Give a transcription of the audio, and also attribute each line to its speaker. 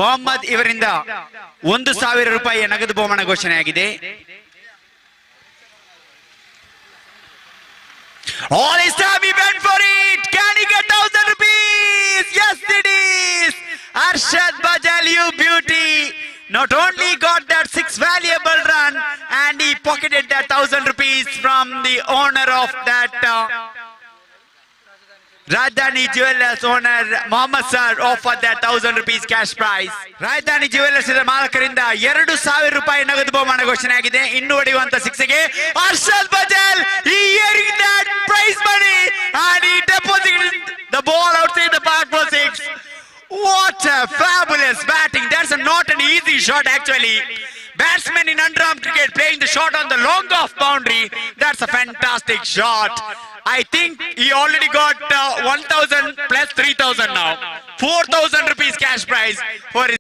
Speaker 1: ಮೊಹಮ್ಮದ್ ಇವರಿಂದ 1,000 ರೂಪಾಯಿಯ ನಗದು ಬಹುಮಾನ ಘೋಷಣೆಯಾಗಿದೆ. All is time, he went for it. Can he get 1,000 rupees? Yes, it is. Arshad Bajal, you beauty. Not only got that 6 valuable run, and he pocketed that 1,000 rupees from the owner of that Rajdhani Jewellers owner Mohammad Sir offered that 1,000 rupees cash prize. Rajdhani Jewellers ಇದರ ಮಾಲಕರಿಂದ 2,000 ರೂಪಾಯಿ ನಗದು ಬಹುಮಾನ ಘೋಷಣೆಯಾಗಿದೆ. ಇನ್ನು ಹೊಡೆಯುವಂತ 6 ಗೆ Arshad Bajal he hearing that prize money and he deposited the ball outside the park for 6. What a fabulous batting. That's not an easy shot actually. Batsman in under-arm cricket playing the shot on the long off boundary. That's a fantastic shot. I think he already got 1,000 plus 3,000 now. 4,000 rupees cash prize for his